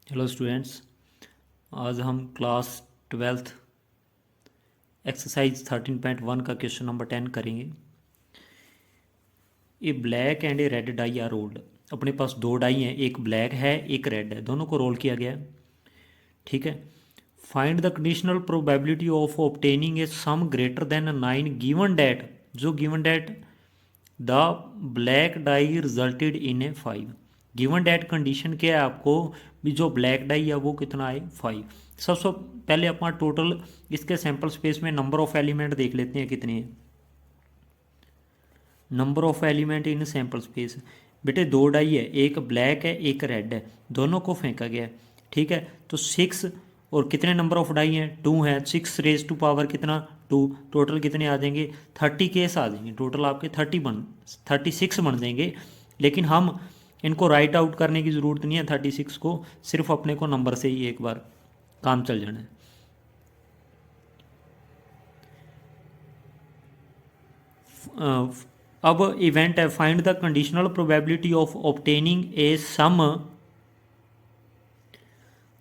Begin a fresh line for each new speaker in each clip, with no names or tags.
Hello students, आज हम class 12th exercise 13.1 का क्वेश्चन नंबर 10 करेंगे। A black and a red die are rolled. अपने पास दो डाई हैं, एक ब्लैक है एक रेड है, दोनों को रोल किया गया है। ठीक है। Find the conditional probability of obtaining a sum greater than 9 given that. जो given that the black die resulted in a 5। Given that condition क्या है आपको भी, जो ब्लैक डाई है वो कितना है 5। सबसे पहले अपना टोटल इसके सैंपल स्पेस में नंबर ऑफ एलिमेंट देख लेते हैं कितने हैं। Number of element in sample space, बेटे दो डाई है, एक ब्लैक है एक रेड है, दोनों को फेंका गया है। ठीक है, तो 6 और कितने नंबर ऑफ डाई हैं 2 हैं, 6 रेज टू पावर कितना 2, टोटल कितने आ जाएंगे 30 केस आ जाएंगे। टोटल आपके 36 बन जाएंगे। लेकिन हम इनको राइट आउट करने की ज़रूरत नहीं है 36 को, सिर्फ अपने को नंबर से ही एक बार काम चल जाना है। अब इवेंट है find the conditional probability of obtaining a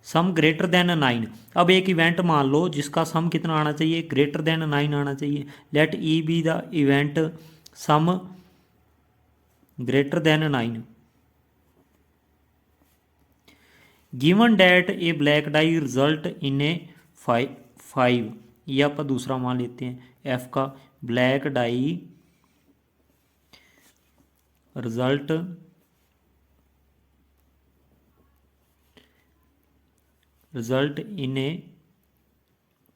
sum greater than 9। अब एक इवेंट मान लो जिसका सम कितना आना चाहिए, ग्रेटर देन 9 आना चाहिए। Let E be the event sum greater than 9 given that a black die result in a 5। ये आप दूसरा मान लेते हैं एफ का, black die result in a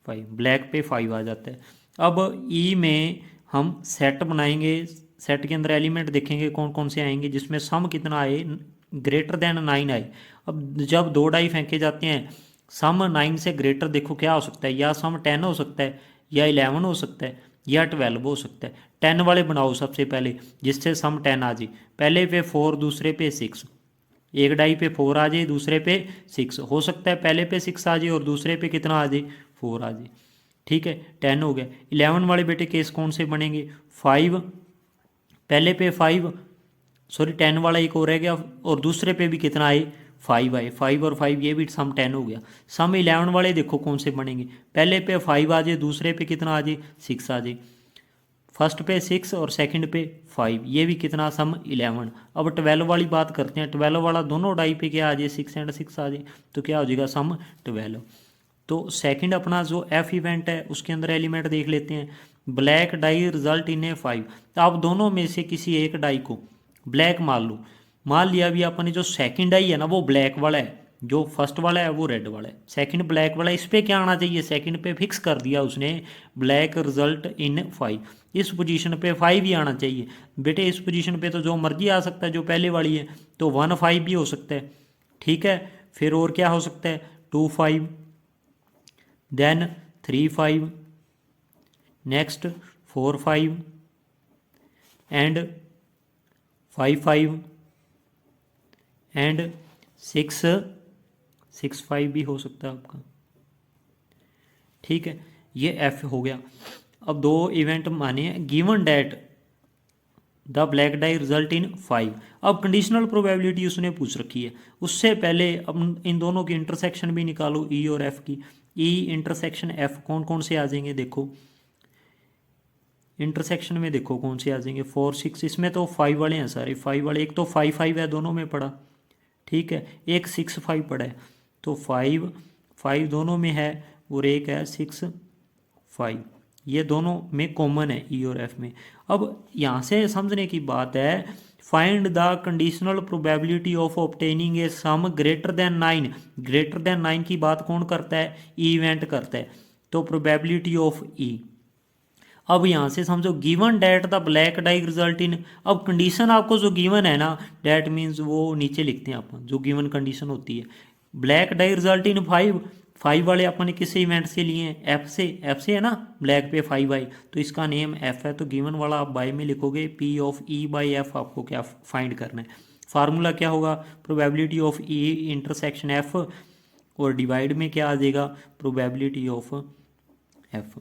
5। Black पे 5 आ जाता है। अब ई में हम सेट बनाएंगे, सेट के अंदर एलिमेंट देखेंगे कौन कौन से आएंगे जिसमें सम कितना आए ग्रेटर देन 9 आए। अब जब दो डाई फेंके जाते हैं सम 9 से ग्रेटर, देखो क्या हो सकता है, या सम 10 हो सकता है, या 11 हो सकता है, या 12 हो सकता है। 10 वाले बनाओ सबसे पहले जिससे सम 10 आ जाए। पहले पे 4 दूसरे पे 6, एक डाई पे 4 आ जाए दूसरे पे 6, हो सकता है पहले पे 6 आ जाए और दूसरे पे कितना आ जाए 4 आ जाए। ठीक है, 10 हो गया। 11 वाले बेटे केस कौन से बनेंगे, 5 पहले पे 5, सॉरी 10 वाला एक और रह गया, और दूसरे पे भी कितना आए 5 आए, 5 और 5 ये भी सम 10 हो गया। सम 11 वाले देखो कौन से बनेंगे, पहले पे 5 आ जाए दूसरे पे कितना आ जाए 6 आ जाए, फर्स्ट पे 6 और सेकंड पे 5, ये भी कितना सम 11। अब 12 वाली बात करते हैं, 12 वाला दोनों डाई पे क्या आ जाए 6 एंड 6 आ जाए, तो क्या हो जाएगा सम 12। तो सेकंड अपना जो एफ इवेंट है उसके अंदर एलिमेंट देख लेते हैं, black die result in a 5। तो आप दोनों में से किसी एक डाई को ब्लैक मान लो, मान लिया भी आपने, जो सेकंड डाई है ना वो ब्लैक वाला है, जो फर्स्ट वाला है वो रेड वाला है, सेकंड ब्लैक वाला है। इस पर क्या आना चाहिए, सेकंड पे फिक्स कर दिया उसने ब्लैक रिजल्ट इन 5, इस पोजीशन पे 5 ही आना चाहिए। बेटे इस पोजीशन पे तो जो मर्जी आ सकता है, जो पहले वाली है तो 1 5 भी हो सकता है। ठीक है, फिर और क्या हो सकता है 2 5, देन 3 5, नेक्स्ट 4 5 एंड 5 5 एंड 6 5 भी हो सकता है आपका। ठीक है, ये एफ हो गया। अब दो इवेंट माने हैं given that the black die result इन 5। अब कंडीशनल प्रोबेबिलिटी उसने पूछ रखी है, उससे पहले अब इन दोनों की इंटरसेक्शन भी निकालो, ई और एफ की। ई इंटरसेक्शन एफ कौन कौन से आ जाएंगे, देखो इंटरसेक्शन में देखो कौन से आ जाएंगे 4 6, इसमें तो 5 वाले हैं सारे, 5 वाले, एक तो 5 5 है दोनों में पड़ा। ठीक है, एक 6 5 पड़ा है, तो 5 5 दोनों में है और एक है 6 5, ये दोनों में कॉमन है ई और एफ में। अब यहाँ से समझने की बात है, find the conditional probability of obtaining a sum greater than 9। Greater than 9 की बात कौन करता है, ई इवेंट करता है, तो प्रोबेबिलिटी ऑफ ई। अब यहाँ से समझो given that the black die result इन, अब कंडीशन आपको जो गिवन है ना, डैट मीन्स वो नीचे लिखते हैं अपन जो गिवन कंडीशन होती है। ब्लैक डाई रिजल्ट इन 5, 5 वाले अपन किस इवेंट से लिए हैं, एफ से, एफ से है ना, ब्लैक पे 5 आई तो इसका नेम एफ है, तो गिवन वाला आप बाय में लिखोगे, P of E by F आपको क्या फाइंड करना है। फार्मूला क्या होगा, probability of E intersection F, और डिवाइड में क्या आ जाएगा probability of F.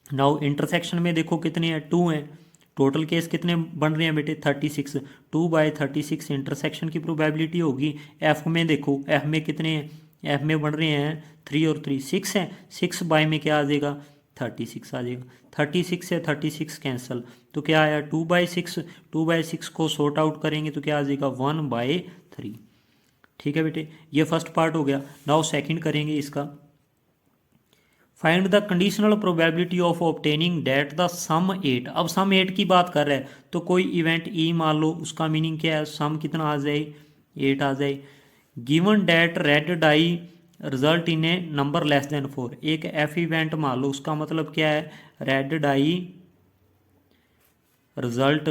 Now intersection में देखो कितने हैं 2 हैं, टोटल केस कितने बन रहे हैं बेटे 36। 2/36 इंटरसेक्शन की प्रोबेबिलिटी होगी। एफ में देखो, एफ में कितने हैं, एफ में बन रहे हैं 3 और 3 6 हैं। 6 बाय में क्या आ जाएगा 36 आ जाएगा। 36 से 36 कैंसिल, तो क्या आया 2/6। 2/6 को सॉर्ट आउट करेंगे तो क्या आ जाएगा 1/3। ठीक है बेटे, ये फर्स्ट पार्ट हो गया। नाउ सेकंड करेंगे इसका। Find the conditional probability of obtaining that the sum 8। अब सम 8 की बात कर रहा है तो कोई इवेंट ई मान लो, उसका मीनिंग क्या है, सम कितना आ जाए 8 आ जाए। Given that red die result in a number less than 4। एक एफ इवेंट मान लो, उसका मतलब क्या है, रेड डाई रिजल्ट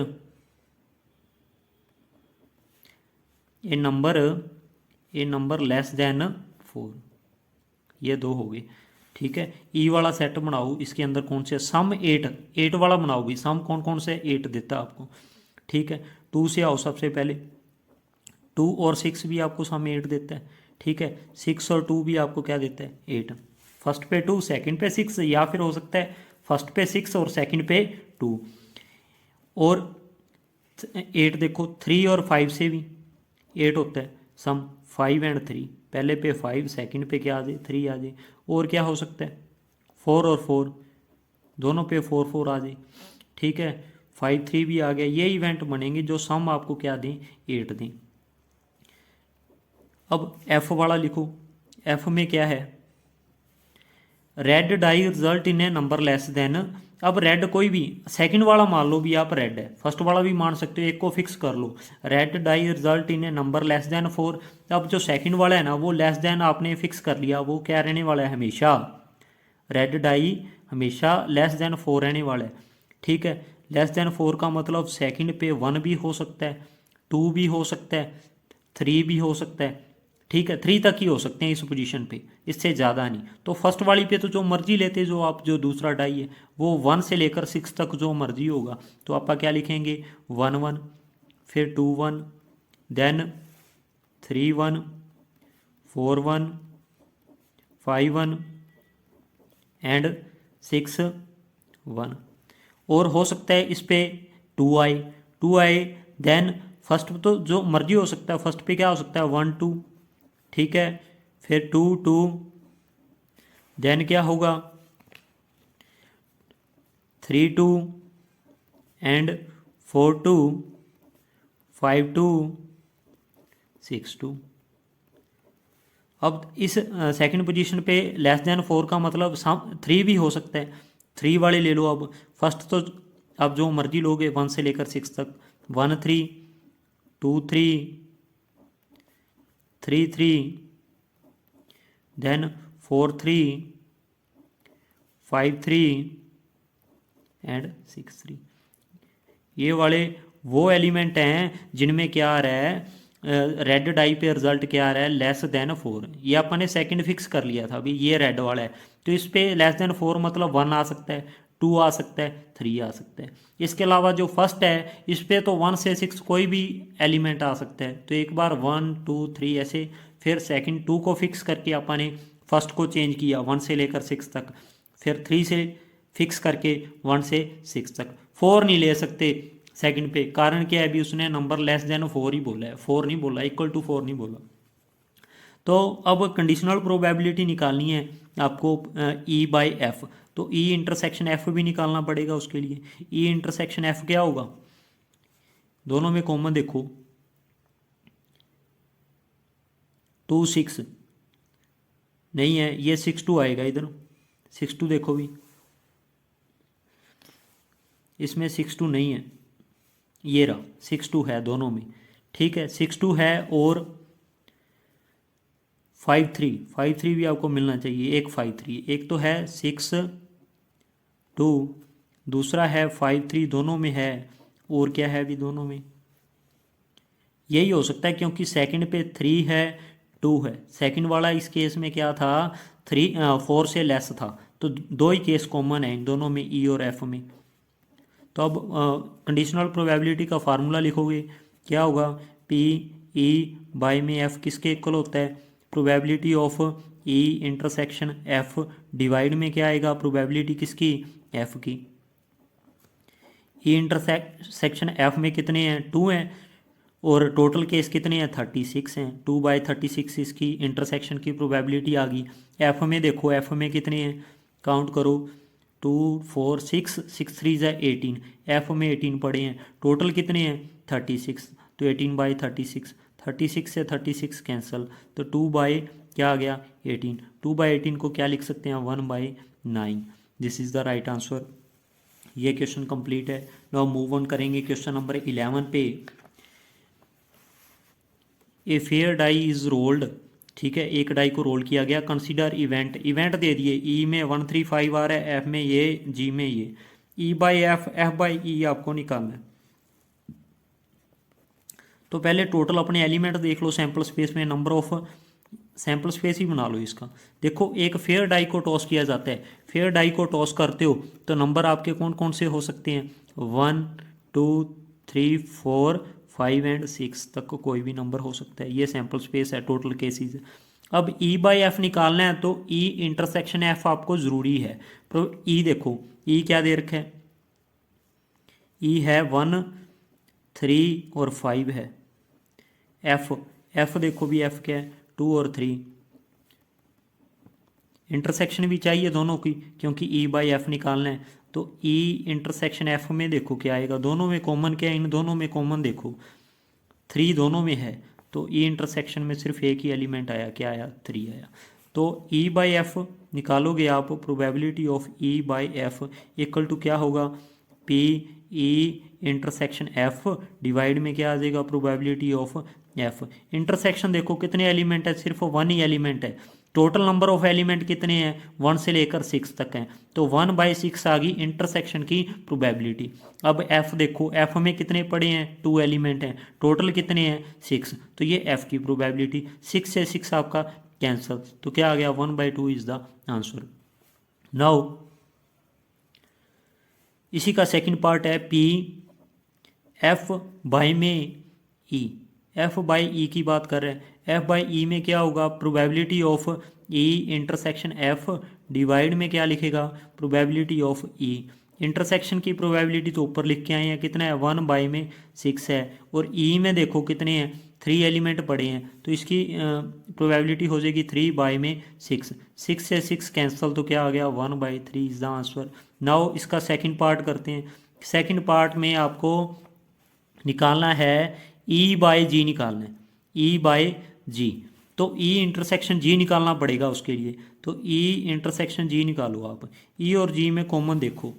ए नंबर लेस देन 4। ये दो हो गए। ठीक है, ई वाला सेट बनाओ, इसके अंदर कौन से सम 8 वाला बनाओ भी। सम कौन कौन से 8 देता है आपको। ठीक है, 2 से आओ सबसे पहले। 2 और 6 भी आपको सम 8 देता है। ठीक है, 6 और 2 भी आपको क्या देता है 8। फर्स्ट पे 2 सेकंड पे 6, या फिर हो सकता है फर्स्ट पे 6 और सेकंड पे 2। और 8 देखो 3 और 5 से भी 8 होता है। सम 5 एंड 3, पहले पे 5 सेकंड पे क्या आ जाए 3 आ जाए। और क्या हो सकता है 4 और 4, दोनों पे 4 4 आ जाए। ठीक है, 5 3 भी आ गया। ये इवेंट बनेंगे जो सम आपको क्या दें 8 दें। अब एफ वाला लिखो। एफ में क्या है, red die result in a number less than. अब रेड कोई भी सेकंड वाला मान लो भी आप रेड है, फर्स्ट वाला भी मान सकते हो, एक को फिक्स कर लो। Red die result in a number less than 4। अब जो सेकंड वाला है ना, वो लेस देन आपने फिक्स कर लिया, वो क्या रहने वाला है हमेशा, रेड डाई हमेशा लेस देन 4 रहने वाला है। ठीक है, लेस देन 4 का मतलब सेकंड पे 1 भी हो सकता है, 2 भी हो सकता है, 3 भी हो सकता है। ठीक है, 3 तक ही हो सकते हैं इस पोजीशन पे, इससे ज़्यादा नहीं। तो फर्स्ट वाली पे तो जो मर्जी लेते, जो आप जो दूसरा डाई है वो 1 से लेकर 6 तक जो मर्जी होगा। तो आप क्या लिखेंगे 1 1, फिर 2 1, देन 3 1, 4 1, 5 1 एंड 6 1। और हो सकता है इस पे 2 आए। देन फर्स्ट तो जो मर्जी हो सकता है, फर्स्ट पे क्या हो सकता है 1 2। ठीक है, फिर 2 2, देन क्या होगा 3 2 एंड 4 2, 5 2, 6 2। अब इस सेकंड पोजीशन पे लेस देन 4 का मतलब 3 भी हो सकता है, 3 वाले ले लो। अब फर्स्ट तो अब जो मर्जी लोगे 1 से लेकर 6 तक, 1 3, 2 3, 3 3, देन 4 3, 5 3 एंड 6 3। ये वाले वो एलिमेंट हैं जिनमें क्या आ रहा है, रेड डाई पे रिजल्ट क्या आ रहा है लेस देन 4। ये अपन ने सेकंड फिक्स कर लिया था अभी, ये रेड वाला है। तो इस पे लेस देन 4 मतलब 1 आ सकता है, 2 आ सकता है, 3 आ सकता है। इसके अलावा जो फर्स्ट है इस पे तो 1 से 6 कोई भी एलिमेंट आ सकता है। तो एक बार 1 2 3 ऐसे, फिर सेकंड 2 को फिक्स करके अपन ने फर्स्ट को चेंज किया 1 से लेकर 6 तक, फिर 3 से फिक्स करके 1 से 6 तक। 4 नहीं ले सकते सेकंड पे, कारण क्या है, अभी उसने नंबर लेस देन 4 ही बोला है, 4 नहीं बोला, इक्वल टू 4 नहीं बोला। तो अब कंडीशनल प्रोबेबिलिटी निकालनी है आपको ई बाई एफ। तो ई इंटरसेक्शन एफ भी निकालना पड़ेगा उसके लिए। ई इंटरसेक्शन एफ क्या होगा, दोनों में कॉमन देखो 2 6 नहीं है, ये 6 2 आएगा इधर। 6 2 देखो भी, इसमें 6 2 नहीं है, ये रहा 6 2 है दोनों में। ठीक है, 6 2 है और 5 3 भी आपको मिलना चाहिए। एक 5 3, एक तो है 6 2, दूसरा है 5 3, दोनों में है। और क्या है अभी दोनों में, यही हो सकता है क्योंकि सेकंड पे 3 है 2 है। सेकंड वाला इस केस में क्या था 4 से लेस था। तो दो ही केस कॉमन है इन दोनों में, ई और एफ में। तो अब कंडीशनल प्रोबेबिलिटी का फार्मूला लिखोगे, क्या होगा पी ई बाई में एफ किसके इक्वल होता है, probability of E intersection F divide में क्या आएगा प्रोबेबिलिटी किसकी, एफ की। ई इंटरसेक्शन एफ में कितने हैं 2 हैं और टोटल केस कितने हैं 36 हैं। 2/36 इसकी इंटरसेक्शन की प्रोबेबिलिटी आ गई। एफ में देखो एफ में कितने हैं काउंट करो 2 4 6 6 3 ज़ा 18 एफ में 18 पड़े हैं। टोटल कितने हैं 36 तो 18/36 36 से 36 कैंसिल तो 2 क्या आ गया 18 2/18 को क्या लिख सकते हैं 1/9। This is the right answer. ये क्वेश्चन कंप्लीट है। नाउ मूव ऑन करेंगे क्वेश्चन नंबर 11 पे। A fair die is rolled, ठीक है एक डाई को रोल किया गया। कंसीडर इवेंट, इवेंट दे दिए ई में 1 3 5 आ रहा है, एफ में ये, जी में ये। ई by F, F by E आपको निकालना है। तो पहले टोटल अपने एलिमेंट देख लो सैंपल स्पेस में, नंबर ऑफ सैंपल स्पेस ही बना लो इसका। देखो एक फेयर डाई को टॉस किया जाता है, फेयर डाई को टॉस करते हो तो नंबर आपके कौन कौन से हो सकते हैं 1 2 3 4 5 एंड 6 तक को कोई भी नंबर हो सकता है। ये सैंपल स्पेस है टोटल केसेस। अब ई बाई एफ निकालना है तो ई इंटरसेक्शन एफ आपको ज़रूरी है। तो ई देखो ई क्या दे रखा है, ई है 1 3 और 5 है। एफ एफ देखो भी एफ क्या है 2 और 3। इंटरसेक्शन भी चाहिए दोनों की क्योंकि ई बाई एफ निकालना है। तो ई इंटरसेक्शन एफ में देखो क्या आएगा, दोनों में कॉमन क्या है, इन दोनों में कॉमन देखो 3 दोनों में है। तो ई इंटरसेक्शन में सिर्फ एक ही एलिमेंट आया, क्या आया 3 आया। तो ई बाई एफ निकालोगे आप, probability of E by F equal to क्या होगा P E intersection F divide में क्या आ जाएगा प्रोबेबिलिटी ऑफ एफ। इंटरसेक्शन देखो कितने एलिमेंट है, सिर्फ 1 ही एलिमेंट है। टोटल नंबर ऑफ एलिमेंट कितने हैं 1 से लेकर 6 तक हैं। तो 1/6 आ गई इंटरसेक्शन की प्रोबेबिलिटी। अब एफ देखो एफ में कितने पड़े हैं 2 एलिमेंट हैं, टोटल कितने हैं 6। तो ये एफ की प्रोबेबिलिटी 6 से 6 आपका कैंसिल, तो क्या आ गया 1/2 इज द आंसर। नाउ इसी का सेकंड पार्ट है पी एफ बाई में ई, एफ बाई ई की बात कर रहे हैं। एफ बाई ई में क्या होगा probability of E intersection F divide में क्या लिखेगा प्रोबेबिलिटी ऑफ ई। इंटरसेक्शन की प्रोबेबिलिटी तो ऊपर लिख के आए हैं, कितना है 1/6 है। और ई में देखो कितने हैं 3 एलिमेंट पड़े हैं, तो इसकी प्रोबेबिलिटी हो जाएगी 3/6। 6 से 6 कैंसिल, तो क्या आ गया 1/3 इज द आंसर। नाउ इसका सेकंड पार्ट करते हैं। सेकंड पार्ट में आपको निकालना है ई बाई जी निकालना है, ई बाई जी। तो ई इंटरसेक्शन जी निकालना पड़ेगा उसके लिए। तो ई इंटरसेक्शन जी निकालो आप। ई और जी में कॉमन देखो,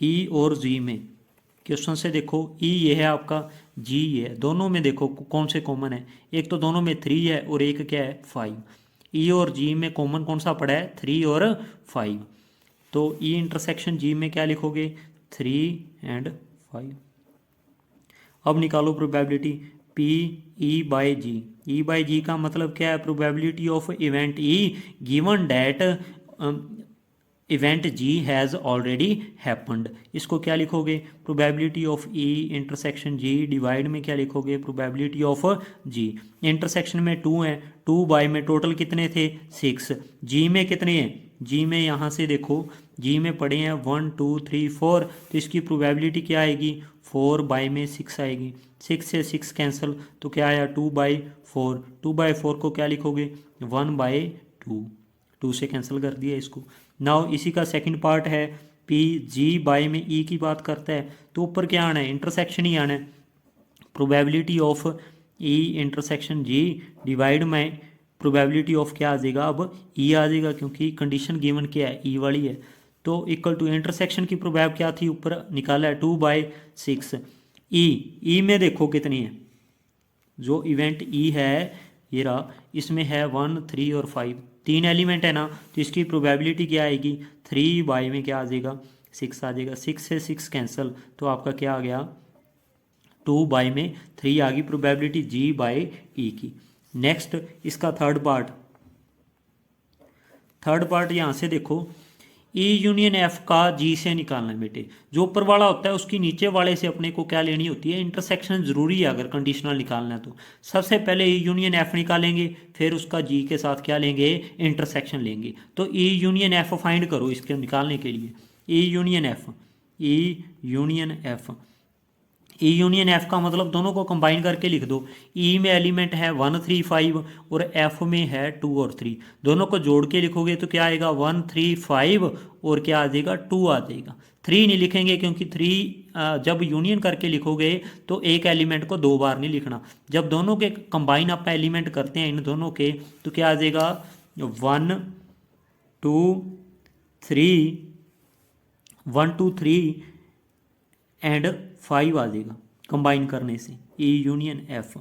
ई और जी में क्वेश्चन से देखो ई ये है आपका, जी ये है, दोनों में देखो कौन से कॉमन है। एक तो दोनों में 3 है और एक क्या है 5। ई और जी में कॉमन कौन सा पड़ा है 3 और 5। तो ई इंटरसेक्शन जी में क्या लिखोगे 3 एंड 5। अब निकालो probability P E by G. E by G का मतलब क्या है probability of event E given that event G has already happened. इसको क्या लिखोगे probability of E intersection G divide में क्या लिखोगे प्रोबेबिलिटी ऑफ जी। इंटरसेक्शन में 2 है, 2 में टोटल कितने थे 6। जी में कितने हैं, जी में यहाँ से देखो जी में पड़े हैं 1 2 3 4, तो इसकी प्रोबेबिलिटी क्या आएगी 4/6 आएगी। 6 से 6 कैंसिल, तो क्या आया 2/4। 2/4 को क्या लिखोगे 1/2, 2 से कैंसिल कर दिया इसको। नाउ इसी का सेकंड पार्ट है पी जी बाई में ई की बात करता है, तो ऊपर क्या आना है इंटरसेक्शन ही आना है। Probability of E intersection G divide में प्रोबेबिलिटी ऑफ क्या आ जाएगा अब ई आ जाएगा, क्योंकि कंडीशन गिवन क्या है ई वाली है। तो इक्वल टू इंटरसेक्शन की प्रोबेब क्या थी ऊपर निकाला है 2/6। ई में देखो कितनी है, जो इवेंट ई है ये रहा, इसमें है 1 3 और 5, 3 एलिमेंट है ना, तो इसकी प्रोबेबिलिटी क्या आएगी 3 में क्या आ जाएगा 6 आ जाएगा। 6 से 6 कैंसिल, तो आपका क्या आ गया 2 में 3 आ गई प्रोबेबिलिटी जी बाई ई की। नेक्स्ट इसका थर्ड पार्ट यहाँ से देखो ई यूनियन एफ का जी से निकालना है बेटे। जो ऊपर वाला होता है उसकी नीचे वाले से अपने को क्या लेनी होती है इंटरसेक्शन ज़रूरी है अगर कंडीशनल निकालना है। तो सबसे पहले ई यूनियन एफ निकालेंगे, फिर उसका जी के साथ क्या लेंगे इंटरसेक्शन लेंगे। तो ई यूनियन एफ फाइंड करो इसके निकालने के लिए। ई यूनियन एफ, ई यूनियन एफ। ई यूनियन एफ का मतलब दोनों को कंबाइन करके लिख दो। ई में एलिमेंट है 1 3 5 और एफ में है 2 और 3। दोनों को जोड़ के लिखोगे तो क्या आएगा 1 3 5 और क्या आ जाएगा 2 आ जाएगा। 3 नहीं लिखेंगे क्योंकि 3 जब यूनियन करके लिखोगे तो एक एलिमेंट को 2 बार नहीं लिखना। जब दोनों के कंबाइन आप एलिमेंट करते हैं इन दोनों के तो क्या आ जाएगा 1 2 3 1 2 3 एंड 5 आ जाएगा कंबाइन करने से ई यूनियन एफ।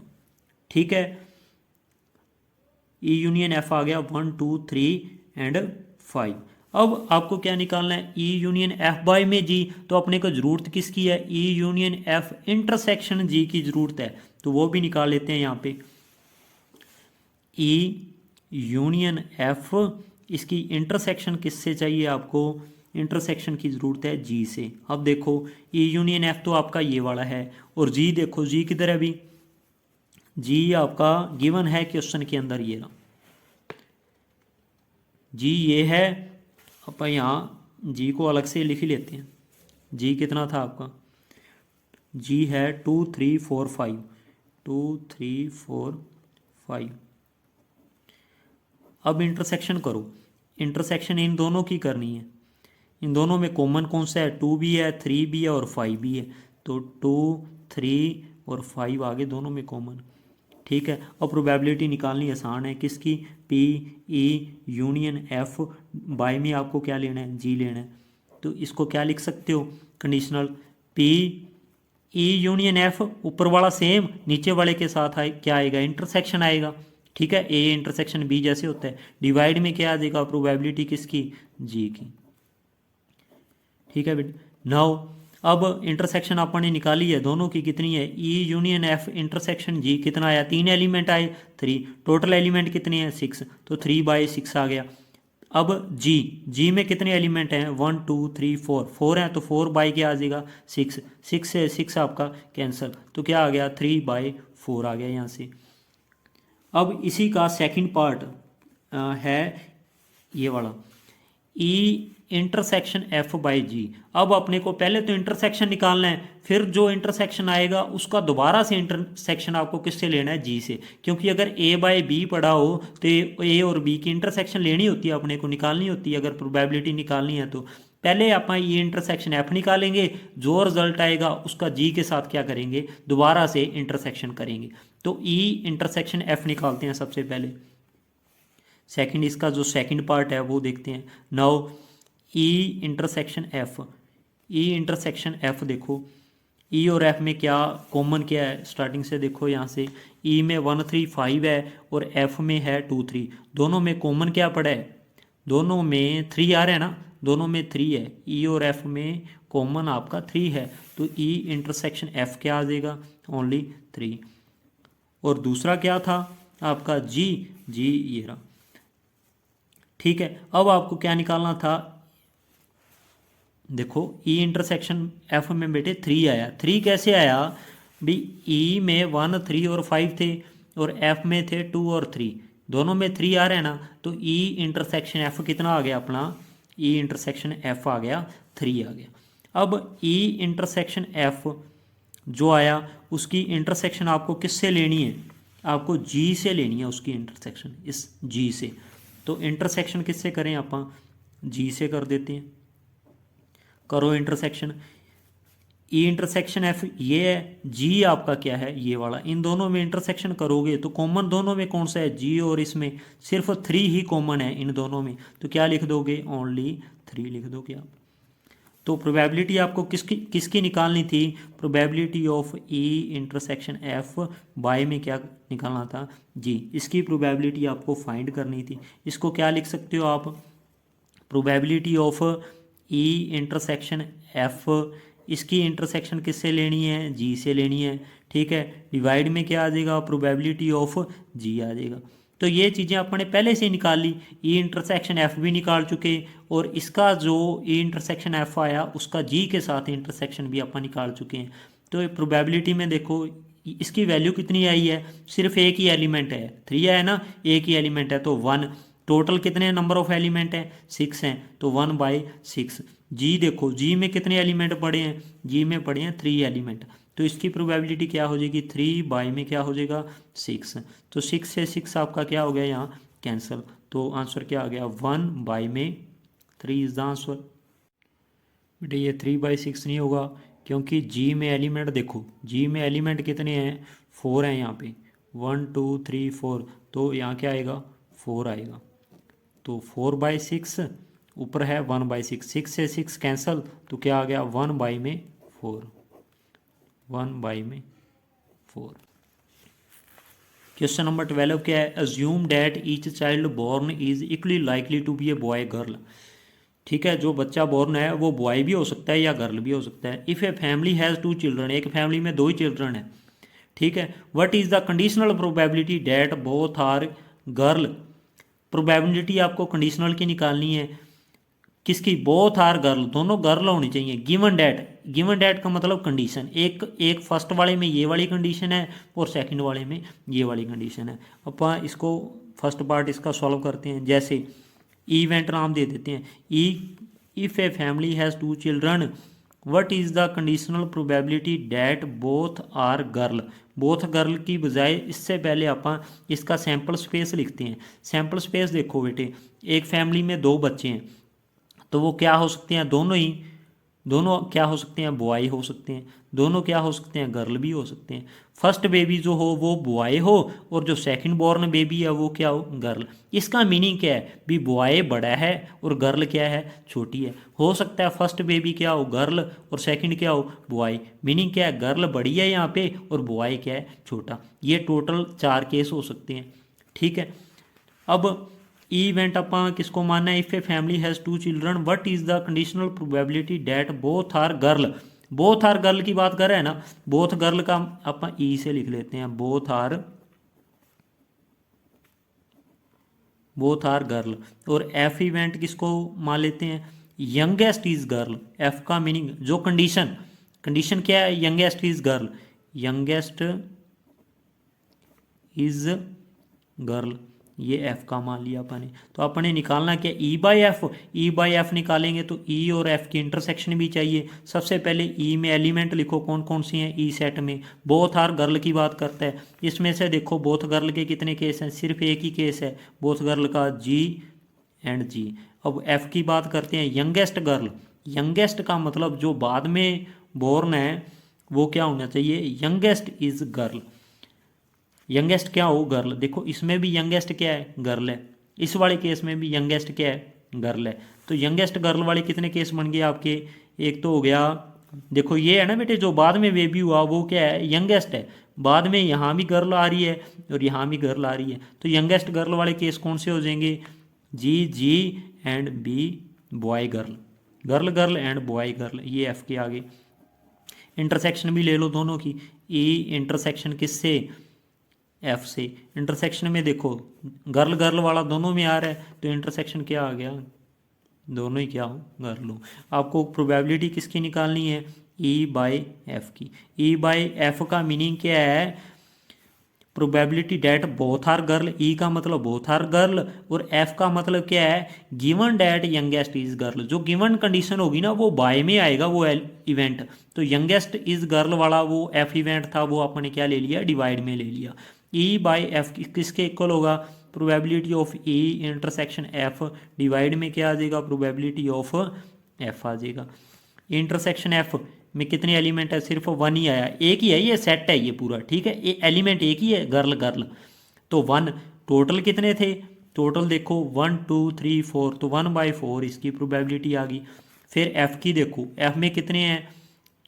ठीक है, ई यूनियन एफ आ गया 1 2 3 एंड 5। अब आपको क्या निकालना है ई यूनियन एफ बाय में जी। तो अपने को जरूरत किसकी है ई यूनियन एफ इंटरसेक्शन जी की जरूरत है, तो वो भी निकाल लेते हैं यहाँ पे। ई यूनियन एफ इसकी इंटरसेक्शन किससे चाहिए आपको, इंटरसेक्शन की ज़रूरत है जी से। अब देखो ई यूनियन एफ तो आपका ये वाला है और जी देखो जी किधर है अभी, जी आपका गिवन है क्वेश्चन के अंदर ये रहा जी ये है। अपन यहाँ जी को अलग से लिख ही लेते हैं। जी कितना था आपका, जी है 2 3 4 5 2 3 4 5। अब इंटरसेक्शन करो, इंटरसेक्शन इन दोनों की करनी है। इन दोनों में कॉमन कौन सा है 2 भी है 3 भी है और 5 भी है, तो 2 3 और 5 आगे दोनों में कॉमन। ठीक है, और प्रोबेबिलिटी निकालनी आसान है किसकी, P E union F by में आपको क्या लेना है जी लेना है। तो इसको क्या लिख सकते हो conditional P E union F, ऊपर वाला सेम नीचे वाले के साथ आए क्या आएगा इंटरसेक्शन आएगा। ठीक है, ए इंटरसेक्शन बी जैसे होता है। डिवाइड में क्या आ जाएगा प्रोबेबिलिटी किसकी जी की। ठीक है बेटा, नाउ अब इंटरसेक्शन अपन ने निकाली है दोनों की कितनी है ई यूनियन एफ इंटरसेक्शन जी कितना आया 3 एलिमेंट आए 3, टोटल एलिमेंट कितने हैं 6, तो 3 बाय 6 आ गया। अब जी जी में कितने एलिमेंट हैं 1 2 3 4 4 हैं, तो 4 बाय क्या आ जाएगा 6, 6 से 6 आपका कैंसिल, तो क्या आ गया 3 बाय 4 आ गया यहाँ से। अब इसी का सेकंड पार्ट है ये वाला ई इंटरसेक्शन एफ बाई जी। अब अपने को पहले तो इंटरसेक्शन निकालना है, फिर जो इंटरसेक्शन आएगा उसका दोबारा से इंटरसेक्शन आपको किससे लेना है जी से, क्योंकि अगर ए बाय बी पढ़ा हो तो ए और बी की इंटरसेक्शन लेनी होती है अपने को, निकालनी होती है अगर प्रोबेबिलिटी निकालनी है। तो पहले आप ये इंटरसेक्शन एफ निकालेंगे, जो रिजल्ट आएगा उसका जी के साथ क्या करेंगे दोबारा से इंटरसेक्शन करेंगे। तो ई इंटरसेक्शन एफ निकालते हैं सबसे पहले। सेकंड इसका जो सेकंड पार्ट है वो देखते हैं। नाउ ई इंटरसेक्शन एफ, ई इंटरसेक्शन एफ देखो ई और एफ में क्या कॉमन क्या है स्टार्टिंग से देखो यहाँ से ई में 1 3 5 है और एफ में है 2 3। दोनों में कॉमन क्या पड़ा है, दोनों में 3 आ रहा है ना, दोनों में 3 है, ई और एफ में कॉमन आपका 3 है, तो ई इंटरसेक्शन एफ क्या आ जाएगा ओनली 3। और दूसरा क्या था आपका जी, जी ये रहा। ठीक है, अब आपको क्या निकालना था, देखो ई इंटरसेक्शन एफ में बेटे 3 आया। 3 कैसे आया भी, ई में 1 3 और 5 थे और एफ में थे 2 और 3, दोनों में 3 आ रहे हैं ना, तो ई इंटरसेक्शन एफ कितना आ गया अपना, ई इंटरसेक्शन एफ आ गया 3 आ गया। अब ई इंटरसेक्शन एफ जो आया उसकी इंटरसेक्शन आपको किससे लेनी है, आपको जी से लेनी है उसकी इंटरसेक्शन, इस जी से। तो इंटरसेक्शन किससे करें आप, जी से कर देते हैं, करो इंटरसेक्शन। ई इंटरसेक्शन एफ ये है, जी आपका क्या है ये वाला, इन दोनों में इंटरसेक्शन करोगे तो कॉमन दोनों में कौन सा है जी, और इसमें सिर्फ 3 ही कॉमन है इन दोनों में, तो क्या लिख दोगे ओनली 3 लिख दोगे आप। तो प्रोबेबिलिटी आपको किसकी किसकी निकालनी थी, probability of E intersection F by में क्या निकालना था जी, इसकी प्रोबेबिलिटी आपको फाइंड करनी थी। इसको क्या लिख सकते हो आप, probability of E intersection F, इसकी इंटरसेक्शन किससे लेनी है जी से लेनी है। ठीक है, डिवाइड में क्या आ जाएगा प्रोबेबिलिटी ऑफ जी आ जाएगा। तो ये चीज़ें अपने पहले से निकाल ली, ई इंटरसेक्शन एफ भी निकाल चुके और इसका जो ई इंटरसेक्शन एफ आया उसका जी के साथ इंटरसेक्शन भी अपन निकाल चुके हैं। तो प्रोबेबिलिटी में देखो इसकी वैल्यू कितनी आई है, सिर्फ एक ही एलिमेंट है 3 है ना, एक ही एलिमेंट है तो 1, टोटल कितने नंबर ऑफ एलिमेंट हैं, 6 हैं, तो 1/6। जी देखो, जी में कितने एलिमेंट पड़े हैं, जी में पड़े हैं 3 एलिमेंट, तो इसकी प्रोबेबिलिटी क्या हो जाएगी, 3 में क्या हो जाएगा, 6। तो 6 से 6 आपका क्या हो गया यहाँ कैंसिल, तो आंसर क्या आ गया, 1/3 इज द आंसर। बेटे ये 3/6 नहीं होगा, क्योंकि जी में एलिमेंट देखो, जी में एलिमेंट कितने हैं, 4 हैं यहाँ पे, 1 2 3 4, तो यहाँ क्या आएगा, 4 आएगा। तो 4/6 ऊपर है 1/6, 6 से 6 कैंसल, तो क्या आ गया 1/4, 1/4। क्वेश्चन नंबर 12 क्या है, assume that each child born is equally likely to be a boy girl. ठीक है, जो बच्चा बोर्न है वो बॉय भी हो सकता है या गर्ल भी हो सकता है। If a family has 2 children, एक फैमिली में 2 ही चिल्ड्रन है, ठीक है। What is the conditional probability that both are girl. Probability आपको कंडीशनल की निकालनी है, किसकी, बोथ आर गर्ल, दोनों गर्ल होनी चाहिए। गिवन डैट, गिवन डैट का मतलब कंडीशन, एक फर्स्ट वाले में ये वाली कंडीशन है और सेकंड वाले में ये वाली कंडीशन है। अपन इसको फर्स्ट पार्ट इसका सॉल्व करते हैं। जैसे इवेंट नाम दे देते हैं, if a family has 2 children, what is the conditional probability that both are girl. Both girl की बजाय इससे पहले आप इसका सैम्पल स्पेस लिखते हैं। सैम्पल स्पेस देखो बेटे, एक फैमिली में 2 बच्चे हैं, तो वो क्या हो सकते हैं, दोनों क्या हो सकते हैं, बॉय हो सकते हैं, दोनों क्या हो सकते हैं, गर्ल भी हो सकते हैं। फर्स्ट बेबी जो हो वो बॉय हो और जो सेकंड बॉर्न बेबी है वो क्या हो, गर्ल। इसका मीनिंग क्या है, भी बॉय बड़ा है और गर्ल क्या है, छोटी है। हो सकता है फर्स्ट बेबी क्या हो, गर्ल, और सेकंड क्या हो, बॉय। मीनिंग क्या है, गर्ल बड़ी है यहाँ पे और बॉय क्या है, छोटा। ये टोटल 4 केस हो सकते हैं, ठीक है। अब इवेंट अपन किसको मानना है, if a family has 2 children, what is the conditional probability that both are girl. Both are girl की बात कर रहे हैं ना, बोथ गर्ल का अपन ई से लिख लेते हैं, बोथ आर गर्ल। और एफ इवेंट किसको मान लेते हैं, यंगेस्ट इज गर्ल। एफ का मीनिंग जो कंडीशन क्या है, youngest is girl, youngest is girl, ये एफ का मान लिया अपन ने। तो अपन ने निकालना क्या, ई बाई एफ निकालेंगे तो ई और एफ की इंटरसेक्शन भी चाहिए। सबसे पहले ई में एलिमेंट लिखो कौन कौन सी हैं, ई सेट में बोथ आर गर्ल की बात करता है। इसमें से देखो बोथ गर्ल के कितने केस हैं, सिर्फ एक ही केस है बोथ गर्ल का, जी एंड जी। अब एफ की बात करते हैं, यंगेस्ट गर्ल। यंगेस्ट का मतलब जो बाद में बोर्न है वो क्या होना चाहिए, यंगेस्ट इज गर्ल। यंगेस्ट क्या हो, गर्ल। देखो इसमें भी यंगेस्ट क्या है, गर्ल है, इस वाले केस में भी यंगेस्ट क्या है, गर्ल है। तो यंगेस्ट गर्ल वाले कितने केस बन गए आपके, एक तो हो गया, देखो ये है ना बेटे, जो बाद में बेबी हुआ वो क्या है, यंगेस्ट है। बाद में यहाँ भी गर्ल आ रही है और यहाँ भी गर्ल आ रही है, तो यंगेस्ट गर्ल वाले केस कौन से हो जाएंगे, G G and B boy girl, girl girl and boy girl, ये एफ के आगे। इंटरसेक्शन भी ले लो दोनों की, ई इंटरसेक्शन किससे, एफ से। इंटरसेक्शन में देखो गर्ल गर्ल वाला दोनों में आ रहा है, तो इंटरसेक्शन क्या आ गया, दोनों ही क्या हो, गर्ल हो। आपको प्रोबेबिलिटी किसकी निकालनी है, ई बाई एफ की। ई बाई एफ का मीनिंग क्या है, probability that both are girl, E का मतलब बोथ आर गर्ल और एफ का मतलब क्या है, given that youngest is girl. जो गिवन कंडीशन होगी ना वो बाय में आएगा वो इवेंट, तो यंगेस्ट इज गर्ल वाला वो एफ इवेंट था वो आपने क्या ले लिया, डिवाइड में ले लिया। ई बाई एफ किसके इक्वल होगा, probability of E intersection F, divide में क्या आ जाएगा, प्रोबेबिलिटी ऑफ एफ आ जाएगा। इंटरसेक्शन एफ में कितने एलिमेंट है, सिर्फ 1 ही आया, एक ही है, ये सेट है ये पूरा, ठीक है, ये एलिमेंट एक ही है, गर्ल गर्ल, तो 1। टोटल कितने थे, टोटल देखो 1 2 3 4, तो 1/4 इसकी प्रोबेबिलिटी आ गई। फिर एफ की देखो, एफ में कितने हैं,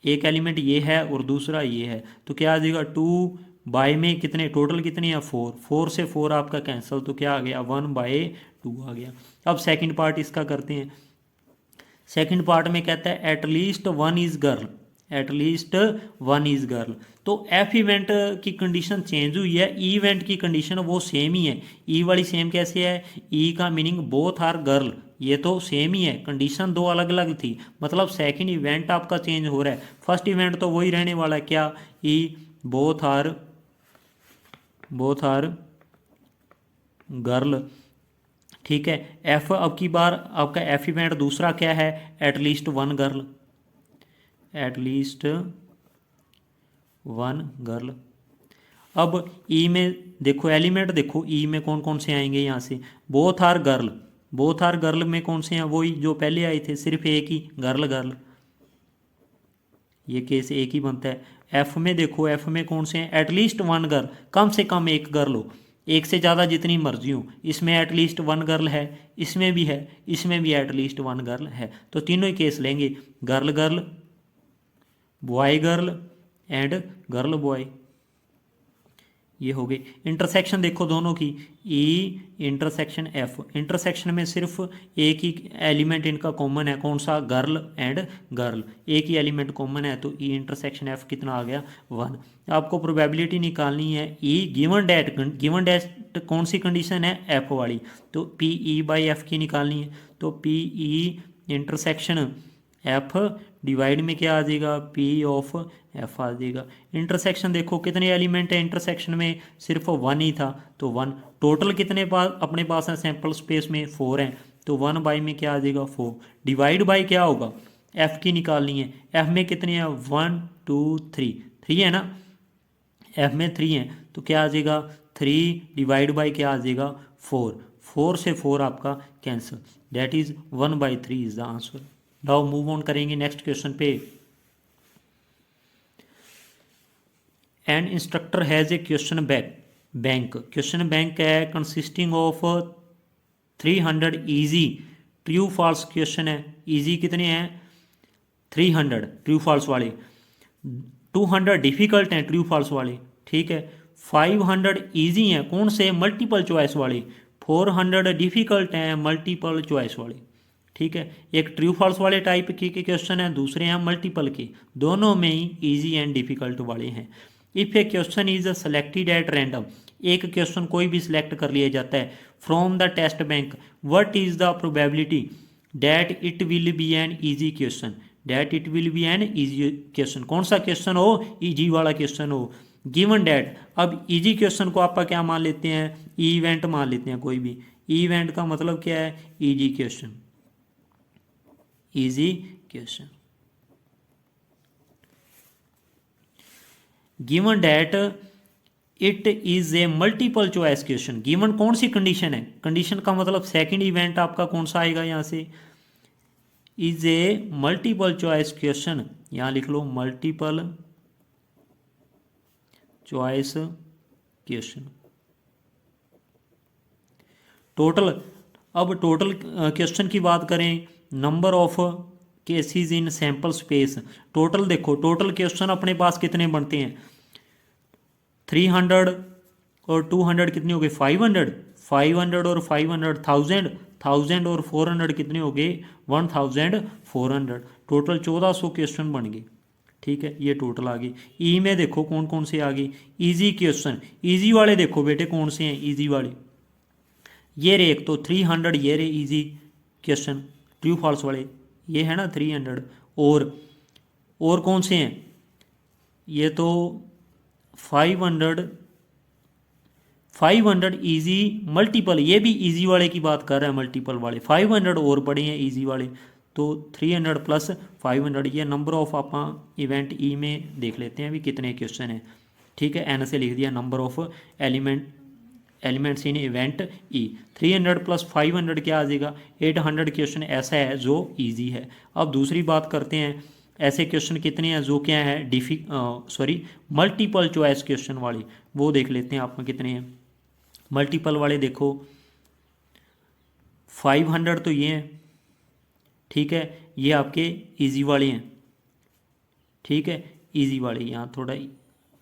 एक एलिमेंट ये है और दूसरा ये है, तो क्या आ जाएगा 2 बाय में कितने, टोटल कितने हैं 4, 4 से 4 आपका कैंसिल, तो क्या आ गया 1/2 आ गया। अब सेकंड पार्ट इसका करते हैं। सेकंड पार्ट में कहता है at least 1 is girl, at least 1 is girl. तो एफ इवेंट की कंडीशन चेंज हुई है, ई इवेंट की कंडीशन वो सेम ही है। ई वाली सेम कैसे है, ई का मीनिंग बोथ आर गर्ल, ये तो सेम ही है, कंडीशन 2 अलग अलग थी, मतलब सेकंड इवेंट आपका चेंज हो रहा है। फर्स्ट इवेंट तो वही रहने वाला है, क्या, ई बोथ आर गर्ल, ठीक है। एफ अब की बार आपका एफ इवेंट दूसरा क्या है, at least one girl, at least one girl. अब ई में देखो एलिमेंट देखो, ई में कौन कौन से आएंगे यहाँ से, both are girl, both are girl में कौन से हैं, वही जो पहले आए थे, सिर्फ एक ही गर्ल गर्ल, ये केस एक ही बनता है। एफ में देखो, एफ में कौन से हैं, एटलीस्ट वन गर्ल, कम से कम एक गर्ल हो, एक से ज़्यादा जितनी मर्जी हो, इसमें एटलीस्ट वन गर्ल है, इसमें भी है, इसमें भी एटलीस्ट वन गर्ल है, तो तीनों ही केस लेंगे, girl girl, boy girl and girl boy, ये हो गई। इंटरसेक्शन देखो दोनों की, ई इंटरसेक्शन एफ, इंटरसेक्शन में सिर्फ एक ही एलिमेंट इनका कॉमन है, कौन सा, गर्ल एंड गर्ल, एक ही एलिमेंट कॉमन है, तो ई इंटरसेक्शन एफ कितना आ गया, वन। आपको प्रोबेबिलिटी निकालनी है, ई गिवन डैट, गिवन डैट कौन सी कंडीशन है, एफ वाली, तो पी ई बाई एफ की निकालनी है, तो P E intersection F divide में क्या आ जाएगा, पी ऑफ एफ आ जाएगा। इंटरसेक्शन देखो कितने एलिमेंट है इंटरसेक्शन में, सिर्फ वन ही था, तो वन, टोटल कितने पास अपने पास है सैंपल स्पेस में, फोर हैं, तो वन बाई में क्या आ जाएगा, फोर, डिवाइड बाई क्या होगा, एफ की निकालनी है, एफ में कितने हैं, वन टू थ्री, थ्री है ना, एफ में थ्री हैं, तो क्या आ जाएगा, थ्री डिवाइड बाई क्या आ जाएगा, फोर, फोर से फोर आपका cancel, that is one by three is the answer. Now move on करेंगे नेक्स्ट क्वेश्चन पे। An instructor has a question bank, question bank है consisting of 300 easy true false question है, easy कितने हैं, 300 true false वाले, 200 difficult हैं true false वाले, ठीक है, 500 इजी हैं कौन से, मल्टीपल चॉइस वाले, 400 डिफिकल्ट हैं मल्टीपल चॉइस वाले, ठीक है। एक ट्रू फॉल्स वाले टाइप के क्वेश्चन हैं, दूसरे हैं मल्टीपल के, दोनों में ही इजी एंड डिफिकल्ट वाले हैं। If a question is selected at random, एक क्वेश्चन कोई भी सिलेक्ट कर लिया जाता है from the test bank, what is the probability that it will be an easy question, that it will be an easy question, कौन सा question हो, ईजी वाला क्वेश्चन हो, गिवन डैट। अब ईजी क्वेश्चन को आप क्या मान लेते हैं, इवेंट मान लेते हैं, कोई भी इवेंट का मतलब क्या है, easy question, easy question. Given that it is a multiple choice question, given कौन सी कंडीशन है, कंडीशन का मतलब सेकंड इवेंट आपका कौन सा आएगा यहाँ से, is a multiple choice question, यहाँ लिख लो मल्टीपल चॉइस क्वेश्चन। टोटल, अब टोटल क्वेश्चन की बात करें, number of cases in sample space, total देखो, टोटल क्वेश्चन अपने पास कितने बनते हैं, 300 और 200 कितने हो गए, 500, 500 और 500 1000, 1000 और 400 कितने हो गए, 1400, टोटल 1400 क्वेश्चन बन गए, ठीक है, ये टोटल आ गए। ई में देखो कौन कौन से आ गए, इजी क्वेश्चन, इजी वाले देखो बेटे कौन से हैं, इजी वाले ये रे, एक तो 300, ये रे इजी क्वेश्चन ट्रू फॉल्स वाले, ये है ना 300, और कौन से हैं, ये तो 500 इजी मल्टीपल, ये भी इजी वाले की बात कर रहा है, मल्टीपल वाले 500 और पड़े हैं इजी वाले, तो 300 प्लस 500, ये नंबर ऑफ आप इवेंट ई में देख लेते हैं भी कितने क्वेश्चन हैं, ठीक है, एन से लिख दिया number of elements in event E, 300 plus 500 क्या आ जाएगा, 800 क्वेश्चन ऐसा है जो इजी है। अब दूसरी बात करते हैं, ऐसे क्वेश्चन कितने हैं जो क्या है मल्टीपल चॉइस क्वेश्चन वाले, वो देख लेते हैं आपका कितने हैं। मल्टीपल वाले देखो 500 तो ये हैं, ठीक है, ये आपके इजी वाले हैं, ठीक है, इजी वाले, यहाँ थोड़ा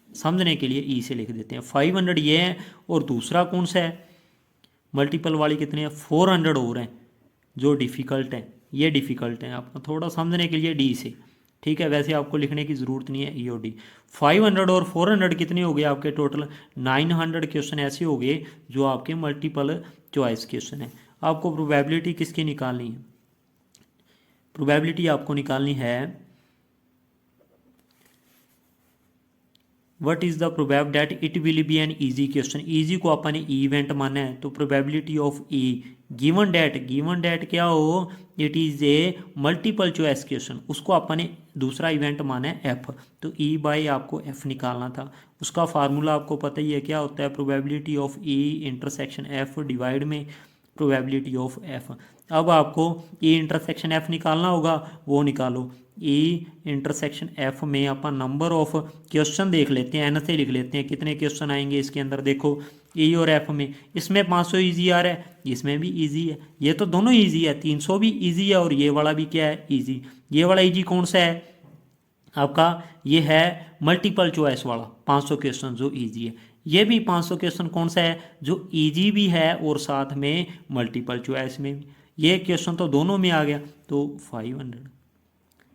समझने के लिए ई से लिख देते हैं, 500 ये हैं, और दूसरा कौन सा है मल्टीपल वाली कितने हैं, 400 और हैं जो डिफ़िकल्ट हैं, ये डिफ़िकल्ट हैं, आपको थोड़ा समझने के लिए डी से, ठीक है, वैसे आपको लिखने की ज़रूरत नहीं है ई और डी। 500 और 400 कितने हो गए आपके, टोटल 900 क्वेश्चन ऐसे हो गए जो आपके मल्टीपल चॉइस क्वेश्चन है। आपको प्रोबेबिलिटी किसकी निकालनी है, प्रोबेबिलिटी आपको निकालनी है what is the probab that it will be an easy question. Easy को अपन ने इवेंट माना है, तो probability of E given that क्या हो, it is a multiple choice question, उसको अपन ने दूसरा इवेंट माना है एफ, तो ई बाई आपको एफ निकालना था। उसका फार्मूला आपको पता ही है क्या होता है, probability of E intersection F divide में प्रोबेबिलिटी ऑफ एफ। अब आपको ई इंटरसेक्शन एफ निकालना होगा, वो निकालो। ई इंटरसेक्शन एफ में अपन नंबर ऑफ क्वेश्चन देख लेते हैं, एन से लिख लेते हैं कितने क्वेश्चन आएंगे इसके अंदर। देखो ई और एफ में, इसमें 500 ईजी आ रहा है, इसमें भी ईजी है, ये तो दोनों ईजी है, 300 भी ईजी है और ये वाला भी क्या है, ईजी। ये वाला ईजी कौन सा है आपका, ये है मल्टीपल चॉइस वाला 500 क्वेश्चन जो ईजी है। ये भी 500 क्वेश्चन कौन सा है, जो ईजी भी है और साथ में मल्टीपल चॉइस में भी। ये क्वेश्चन तो दोनों में आ गया, तो 500,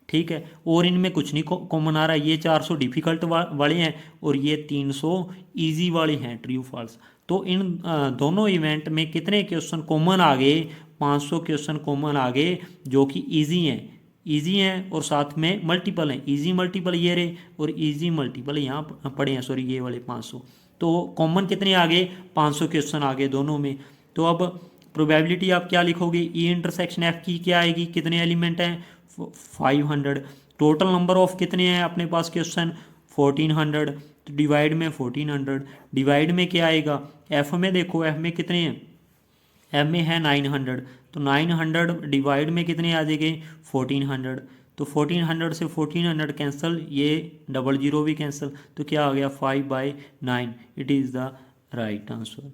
ठीक है। और इनमें कुछ नहीं कॉमन आ रहा है, ये 400 डिफ़िकल्ट वाले हैं और ये 300 इजी वाले हैं, ट्रू फॉल्स। तो इन दोनों इवेंट में कितने क्वेश्चन कॉमन आ गए, 500 क्वेश्चन कॉमन आ गए जो कि इजी हैं और साथ में मल्टीपल हैं। इजी मल्टीपल ये रहे और इजी मल्टीपल यहाँ पड़े हैं, सॉरी ये वाले 500। तो कॉमन कितने आ गए, 500 क्वेश्चन आ गए दोनों में। तो अब प्रोबेबिलिटी आप क्या लिखोगे, ई इंटरसेक्शन एफ की क्या आएगी, कितने एलिमेंट हैं, 500। टोटल नंबर ऑफ कितने हैं अपने पास क्वेश्चन, 1400, तो डिवाइड में 1400, डिवाइड में क्या आएगा, एफ में देखो, एफ में कितने हैं, एफ में है 900, तो 900 डिवाइड में कितने आ जाएंगे, 1400। तो 1400 से 1400 कैंसिल, ये 00 भी कैंसिल, तो क्या आ गया 5/9, it is the right answer.